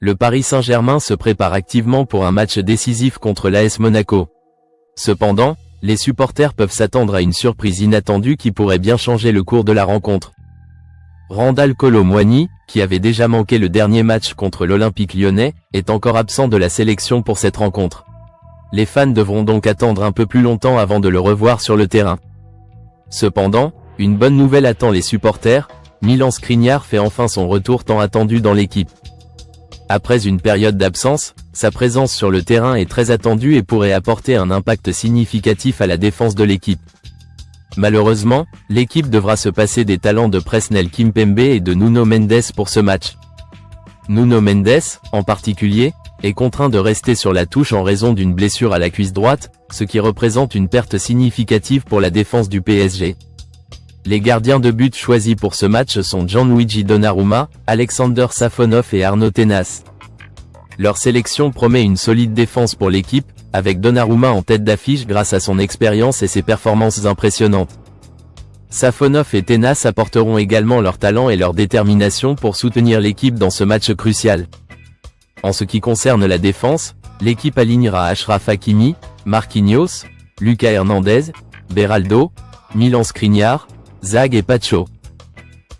Le Paris Saint-Germain se prépare activement pour un match décisif contre l'AS Monaco. Cependant, les supporters peuvent s'attendre à une surprise inattendue qui pourrait bien changer le cours de la rencontre. Randal Kolo Muani, qui avait déjà manqué le dernier match contre l'Olympique lyonnais, est encore absent de la sélection pour cette rencontre. Les fans devront donc attendre un peu plus longtemps avant de le revoir sur le terrain. Cependant, une bonne nouvelle attend les supporters, Milan Skriniar fait enfin son retour tant attendu dans l'équipe. Après une période d'absence, sa présence sur le terrain est très attendue et pourrait apporter un impact significatif à la défense de l'équipe. Malheureusement, l'équipe devra se passer des talents de Presnel Kimpembe et de Nuno Mendes pour ce match. Nuno Mendes, en particulier, est contraint de rester sur la touche en raison d'une blessure à la cuisse droite, ce qui représente une perte significative pour la défense du PSG. Les gardiens de but choisis pour ce match sont Gianluigi Donnarumma, Alexander Safonov et Arnaud Tenas. Leur sélection promet une solide défense pour l'équipe, avec Donnarumma en tête d'affiche grâce à son expérience et ses performances impressionnantes. Safonov et Tenas apporteront également leur talent et leur détermination pour soutenir l'équipe dans ce match crucial. En ce qui concerne la défense, l'équipe alignera Achraf Hakimi, Marquinhos, Lucas Hernandez, Beraldo, Milan Skriniar, Zag et Pacho.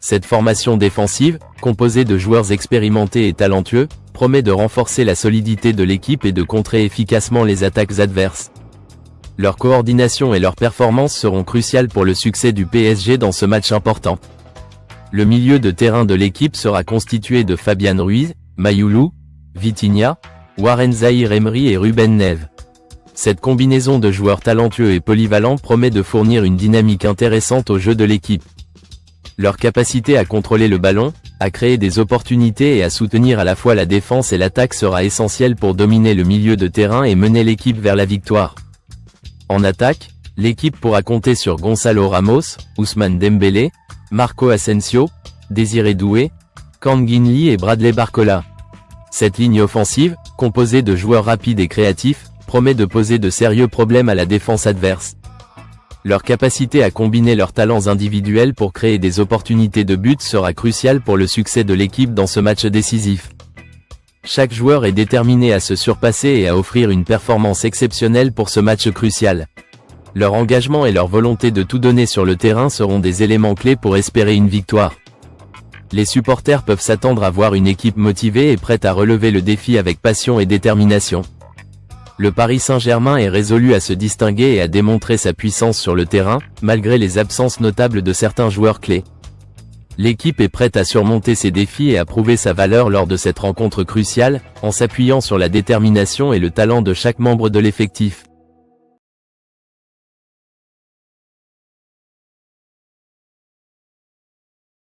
Cette formation défensive, composée de joueurs expérimentés et talentueux, promet de renforcer la solidité de l'équipe et de contrer efficacement les attaques adverses. Leur coordination et leur performance seront cruciales pour le succès du PSG dans ce match important. Le milieu de terrain de l'équipe sera constitué de Fabian Ruiz, Mayoulou, Vitinha, Warren Zaïre-Emery et Ruben Neves. Cette combinaison de joueurs talentueux et polyvalents promet de fournir une dynamique intéressante au jeu de l'équipe. Leur capacité à contrôler le ballon, à créer des opportunités et à soutenir à la fois la défense et l'attaque sera essentielle pour dominer le milieu de terrain et mener l'équipe vers la victoire. En attaque, l'équipe pourra compter sur Gonzalo Ramos, Ousmane Dembélé, Marco Asensio, Désiré Doué, Kangin Lee et Bradley Barcola. Cette ligne offensive, composée de joueurs rapides et créatifs, promet de poser de sérieux problèmes à la défense adverse. Leur capacité à combiner leurs talents individuels pour créer des opportunités de but sera cruciale pour le succès de l'équipe dans ce match décisif. Chaque joueur est déterminé à se surpasser et à offrir une performance exceptionnelle pour ce match crucial. Leur engagement et leur volonté de tout donner sur le terrain seront des éléments clés pour espérer une victoire. Les supporters peuvent s'attendre à voir une équipe motivée et prête à relever le défi avec passion et détermination. Le Paris Saint-Germain est résolu à se distinguer et à démontrer sa puissance sur le terrain, malgré les absences notables de certains joueurs clés. L'équipe est prête à surmonter ses défis et à prouver sa valeur lors de cette rencontre cruciale, en s'appuyant sur la détermination et le talent de chaque membre de l'effectif.